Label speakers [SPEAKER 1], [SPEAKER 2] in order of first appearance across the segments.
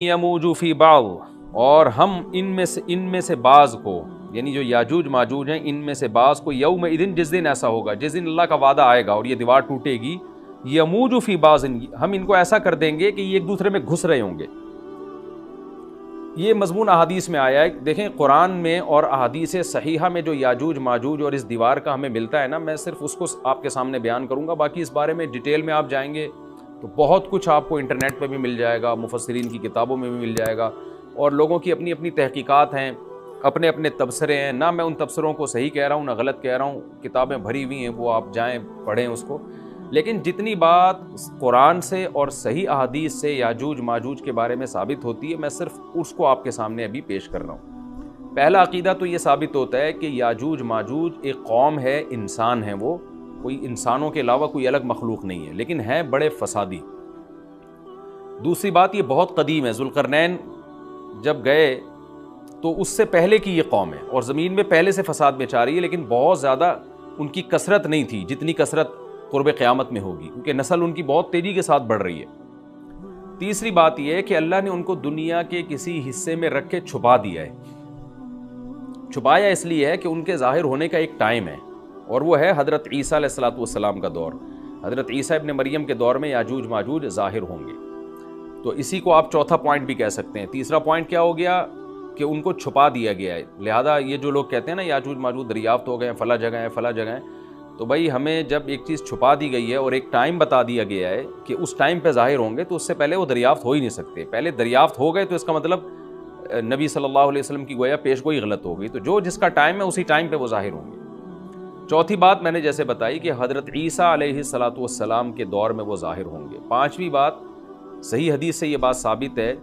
[SPEAKER 1] یموج فی بعض، اور ہم ان میں سے بعض کو، یعنی جو یاجوج ماجوج ہیں ان میں سے بعض کو، یوم اذن، جس دن ایسا ہوگا، جس دن اللہ کا وعدہ آئے گا اور یہ دیوار ٹوٹے گی، یموج فی بعض، ہم ان کو ایسا کر دیں گے کہ یہ ایک دوسرے میں گھس رہے ہوں گے۔ یہ مضمون احادیث میں آیا ہے۔ دیکھیں قرآن میں اور احادیث صحیحہ میں جو یاجوج ماجوج اور اس دیوار کا ہمیں ملتا ہے نا، میں صرف اس کو آپ کے سامنے بیان کروں گا، باقی اس بارے میں ڈیٹیل میں آپ جائیں گے تو بہت کچھ آپ کو انٹرنیٹ پہ بھی مل جائے گا، مفسرین کی کتابوں میں بھی مل جائے گا، اور لوگوں کی اپنی اپنی تحقیقات ہیں، اپنے اپنے تبصرے ہیں۔ نہ میں ان تبصروں کو صحیح کہہ رہا ہوں نہ غلط کہہ رہا ہوں، کتابیں بھری ہوئی ہیں، وہ آپ جائیں پڑھیں اس کو، لیکن جتنی بات قرآن سے اور صحیح احادیث سے یاجوج ماجوج کے بارے میں ثابت ہوتی ہے، میں صرف اس کو آپ کے سامنے ابھی پیش کر رہا ہوں۔ پہلا عقیدہ تو یہ ثابت ہوتا ہے کہ یاجوج ماجوج ایک قوم ہے، انسان ہیں، وہ کوئی انسانوں کے علاوہ کوئی الگ مخلوق نہیں ہے، لیکن ہیں بڑے فسادی۔ دوسری بات، یہ بہت قدیم ہے، ذوالقرنین جب گئے تو اس سے پہلے کی یہ قوم ہے، اور زمین میں پہلے سے فساد مچا رہی ہے، لیکن بہت زیادہ ان کی کثرت نہیں تھی جتنی کثرت قرب قیامت میں ہوگی، کیونکہ نسل ان کی بہت تیزی کے ساتھ بڑھ رہی ہے۔ تیسری بات یہ ہے کہ اللہ نے ان کو دنیا کے کسی حصے میں رکھ کے چھپا دیا ہے۔ چھپایا اس لیے ہے کہ ان کے ظاہر ہونے کا ایک ٹائم ہے، اور وہ ہے حضرت عیسیٰ علیہ السلام کا دور۔ حضرت عیسیٰ ابن مریم کے دور میں یاجوج ماجوج ظاہر ہوں گے، تو اسی کو آپ چوتھا پوائنٹ بھی کہہ سکتے ہیں۔ تیسرا پوائنٹ کیا ہو گیا کہ ان کو چھپا دیا گیا ہے، لہذا یہ جو لوگ کہتے ہیں نا یاجوج ماجوج دریافت ہو گئے ہیں، فلاں جگہ ہیں فلاں جگہ ہیں، تو بھائی ہمیں جب ایک چیز چھپا دی گئی ہے اور ایک ٹائم بتا دیا گیا ہے کہ اس ٹائم پہ ظاہر ہوں گے، تو اس سے پہلے وہ دریافت ہو ہی نہیں سکتے۔ پہلے دریافت ہو گئے تو اس کا مطلب نبی صلی اللہ علیہ وسلم کی گویا پیش گوئی غلط ہو گئی، تو جو جس کا ٹائم ہے اسی ٹائم پہ وہ ظاہر ہوں گے۔ چوتھی بات میں نے جیسے بتائی کہ حضرت عیسیٰ علیہ السلام کے دور میں وہ ظاہر ہوں گے۔ پانچویں بات، صحیح حدیث سے یہ بات ثابت ہے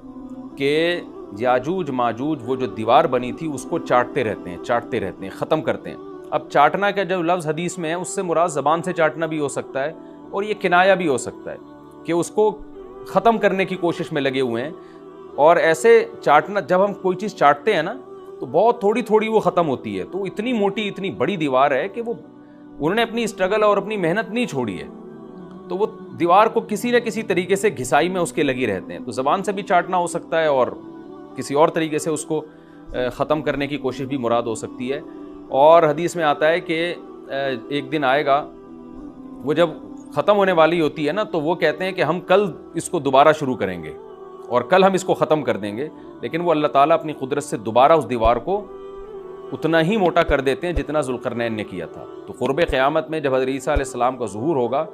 [SPEAKER 1] کہ یاجوج ماجوج وہ جو دیوار بنی تھی اس کو چاٹتے رہتے ہیں، ختم کرتے ہیں۔ اب چاٹنا کا جو لفظ حدیث میں ہے اس سے مراد زبان سے چاٹنا بھی ہو سکتا ہے، اور یہ کنایا بھی ہو سکتا ہے کہ اس کو ختم کرنے کی کوشش میں لگے ہوئے ہیں۔ اور ایسے چاٹنا، جب ہم کوئی چیز چاٹتے ہیں نا تو بہت تھوڑی تھوڑی وہ ختم ہوتی ہے، تو اتنی موٹی اتنی بڑی دیوار ہے کہ وہ انہوں نے اپنی اسٹرگل اور اپنی محنت نہیں چھوڑی ہے، تو وہ دیوار کو کسی نہ کسی طریقے سے گھسائی میں اس کے لگی رہتے ہیں۔ تو زبان سے بھی چاٹنا ہو سکتا ہے، اور کسی اور طریقے سے اس کو ختم کرنے کی کوشش بھی مراد ہو سکتی ہے۔ اور حدیث میں آتا ہے کہ ایک دن آئے گا وہ جب ختم ہونے والی ہوتی ہے نا، تو وہ کہتے ہیں کہ ہم کل اس کو دوبارہ شروع کریں گے اور کل ہم اس کو ختم کر دیں گے، لیکن وہ اللہ تعالیٰ اپنی قدرت سے دوبارہ اس دیوار کو اتنا ہی موٹا کر دیتے ہیں جتنا ذوالقرنین نے کیا تھا۔ تو قرب قیامت میں جب حضرت عیسیٰ علیہ السلام کا ظہور ہوگا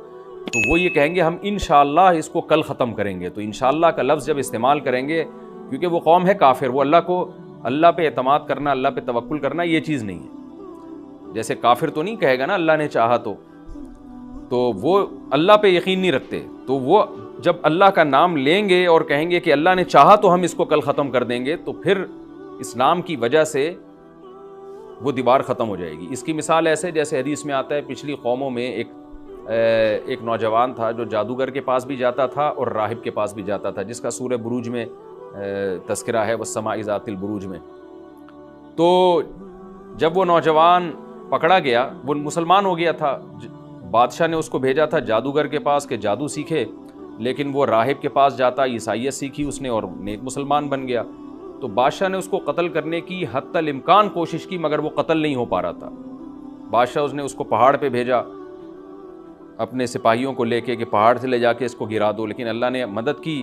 [SPEAKER 1] تو وہ یہ کہیں گے ہم انشاءاللہ اس کو کل ختم کریں گے۔ تو انشاءاللہ کا لفظ جب استعمال کریں گے، کیونکہ وہ قوم ہے کافر، وہ اللہ پہ اعتماد کرنا، اللہ پہ توکل کرنا یہ چیز نہیں ہے۔ جیسے کافر تو نہیں کہے گا نا اللہ نے چاہا تو وہ اللہ پہ یقین نہیں رکھتے، تو وہ جب اللہ کا نام لیں گے اور کہیں گے کہ اللہ نے چاہا تو ہم اس کو کل ختم کر دیں گے، تو پھر اس نام کی وجہ سے وہ دیوار ختم ہو جائے گی۔ اس کی مثال ایسے جیسے حدیث میں آتا ہے، پچھلی قوموں میں ایک نوجوان تھا جو جادوگر کے پاس بھی جاتا تھا اور راہب کے پاس بھی جاتا تھا، جس کا سورہ بروج میں تذکرہ ہے، والسماء ذات البروج میں۔ تو جب وہ نوجوان پکڑا گیا، وہ مسلمان ہو گیا تھا، بادشاہ نے اس کو بھیجا تھا جادوگر کے پاس کہ جادو سیکھے، لیکن وہ راہب کے پاس جاتا، عیسائیت سیکھی اس نے اور نیک مسلمان بن گیا۔ تو بادشاہ نے اس کو قتل کرنے کی حتی الامکان کوشش کی، مگر وہ قتل نہیں ہو پا رہا تھا۔ بادشاہ نے اس کو پہاڑ پہ بھیجا اپنے سپاہیوں کو لے کے کہ پہاڑ سے لے جا کے اس کو گرا دو، لیکن اللہ نے مدد کی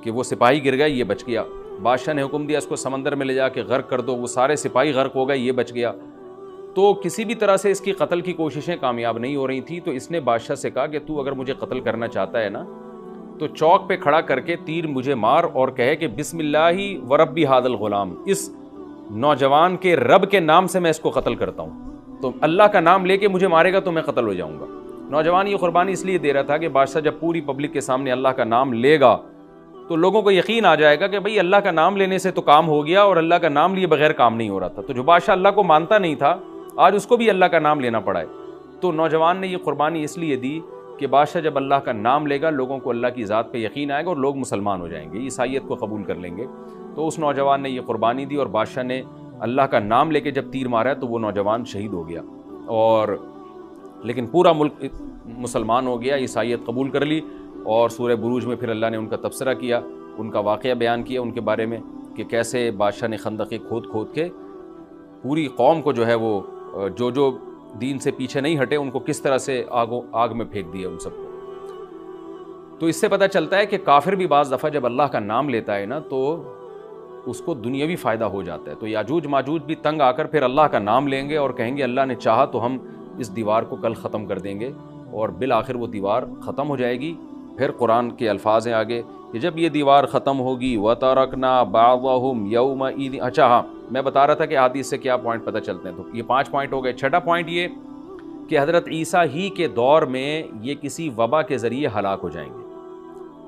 [SPEAKER 1] کہ وہ سپاہی گر گئے، یہ بچ گیا۔ بادشاہ نے حکم دیا اس کو سمندر میں لے جا کے غرق کر دو، وہ سارے سپاہی غرق ہو گئے، یہ بچ گیا۔ تو کسی بھی طرح سے اس کی قتل کی کوششیں کامیاب نہیں ہو رہی تھیں، تو اس نے بادشاہ سے کہا کہ تو اگر مجھے قتل کرنا چاہتا ہے نا تو چوک پہ کھڑا کر کے تیر مجھے مار اور کہے کہ بسم اللہ ورب ھذا الغلام، اس نوجوان کے رب کے نام سے میں اس کو قتل کرتا ہوں، تو اللہ کا نام لے کے مجھے مارے گا تو میں قتل ہو جاؤں گا۔ نوجوان یہ قربانی اس لیے دے رہا تھا کہ بادشاہ جب پوری پبلک کے سامنے اللہ کا نام لے گا تو لوگوں کو یقین آ جائے گا کہ بھئی اللہ کا نام لینے سے تو کام ہو گیا، اور اللہ کا نام لیے بغیر کام نہیں ہو رہا تھا۔ تو جو بادشاہ اللہ کو مانتا نہیں تھا آج اس کو بھی اللہ کا نام لینا پڑا ہے۔ تو نوجوان نے یہ قربانی اس لیے دی کہ بادشاہ جب اللہ کا نام لے گا لوگوں کو اللہ کی ذات پہ یقین آئے گا اور لوگ مسلمان ہو جائیں گے، عیسائیت کو قبول کر لیں گے۔ تو اس نوجوان نے یہ قربانی دی، اور بادشاہ نے اللہ کا نام لے کے جب تیر مارا تو وہ نوجوان شہید ہو گیا، اور لیکن پورا ملک مسلمان ہو گیا، عیسائیت قبول کر لی، اور سورہ بروج میں پھر اللہ نے ان کا تبصرہ کیا ان کا واقعہ بیان کیا ان کے بارے میں کہ کیسے بادشاہ نے خندقیں کھود کھود کے پوری قوم کو جو ہے وہ جو دین سے پیچھے نہیں ہٹے ان کو کس طرح سے آگ میں پھینک دیا ان سب کو۔ تو اس سے پتہ چلتا ہے کہ کافر بھی بعض دفعہ جب اللہ کا نام لیتا ہے نا تو اس کو دنیاوی فائدہ ہو جاتا ہے۔ تو یاجوج ماجوج بھی تنگ آ کر پھر اللہ کا نام لیں گے اور کہیں گے اللہ نے چاہا تو ہم اس دیوار کو کل ختم کر دیں گے، اور بالآخر وہ دیوار ختم ہو جائے گی۔ پھر قرآن کے الفاظ ہیں آگے کہ جب یہ دیوار ختم ہوگی وَتَرَكْنَا بَعْضَهُمْ يَوْمَئِذٍ۔ اچھا ہاں، میں بتا رہا تھا کہ حدیث سے کیا پوائنٹ پتہ چلتے ہیں، تو یہ 5 پوائنٹ ہو گئے۔ چھٹا پوائنٹ یہ کہ حضرت عیسیٰ ہی کے دور میں یہ کسی وبا کے ذریعے ہلاک ہو جائیں گے۔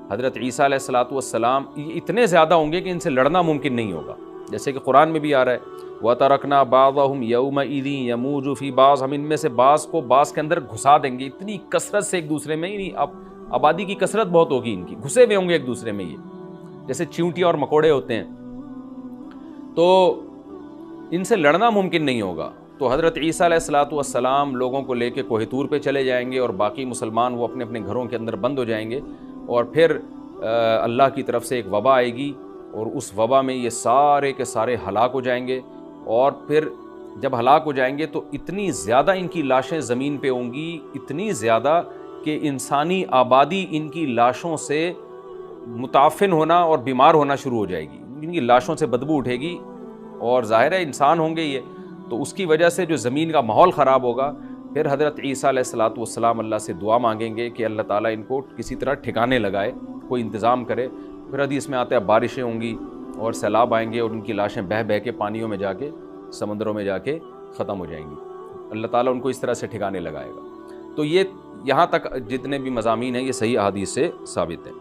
[SPEAKER 1] حضرت عیسیٰ علیہ الصلوۃ والسلام اتنے زیادہ ہوں گے کہ ان سے لڑنا ممکن نہیں ہوگا، جیسے کہ قرآن میں بھی آ رہا ہے وَتَرَكْنَا بَعْضَهُمْ يَوْمَئِذٍ يَمُوجُ فِي بَعْضٍ، ہم ان میں سے بعض کو بعض کے اندر گھسا دیں گے، اتنی کثرت سے ایک دوسرے میں، ہی اب آبادی کی کثرت بہت ہوگی ان کی، گھسے ہوئے ہوں گے ایک دوسرے میں، یہ جیسے چیونٹیاں اور مکوڑے ہوتے ہیں، تو ان سے لڑنا ممکن نہیں ہوگا۔ تو حضرت عیسیٰ علیہ الصلوۃ والسلام لوگوں کو لے کے کوہ طور پہ چلے جائیں گے اور باقی مسلمان وہ اپنے اپنے گھروں کے اندر بند ہو جائیں گے، اور پھر اللہ کی طرف سے ایک وبا آئے گی، اور اس وبا میں یہ سارے کے سارے ہلاک ہو جائیں گے، اور پھر جب ہلاک ہو جائیں گے تو اتنی زیادہ ان کی لاشیں زمین پہ ہوں گی، اتنی زیادہ کہ انسانی آبادی ان کی لاشوں سے متعفن ہونا اور بیمار ہونا شروع ہو جائے گی، ان کی لاشوں سے بدبو اٹھے گی، اور ظاہر ہے انسان ہوں گے یہ، تو اس کی وجہ سے جو زمین کا ماحول خراب ہوگا۔ پھر حضرت عیسیٰ علیہ الصلوۃ والسلام اللہ سے دعا مانگیں گے کہ اللہ تعالیٰ ان کو کسی طرح ٹھکانے لگائے، کوئی انتظام کرے۔ پھر حدیث میں آتا ہے بارشیں ہوں گی اور سیلاب آئیں گے، اور ان کی لاشیں بہہ بہہ کے پانیوں میں جا کے، سمندروں میں جا کے ختم ہو جائیں گی، اللہ تعالیٰ ان کو اس طرح سے ٹھکانے لگائے گا۔ تو یہ یہاں تک جتنے بھی مضامین ہیں یہ صحیح احادیث سے ثابت ہیں۔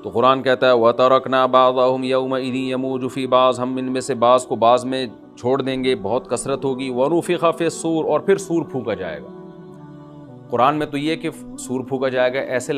[SPEAKER 1] تو قرآن کہتا ہے وَتَرَكْنَا بَعْضَهُمْ يَوْمَئِذٍ يَمُوجُ فِي بَعْضٍ، ہم ان میں سے بعض کو بعض میں چھوڑ دیں گے، بہت کثرت ہوگی۔ وَنُفِخَ فِي الصُّورِ، اور پھر سور پھونکا جائے گا۔ قرآن میں تو یہ کہ سور پھونکا جائے گا ایسے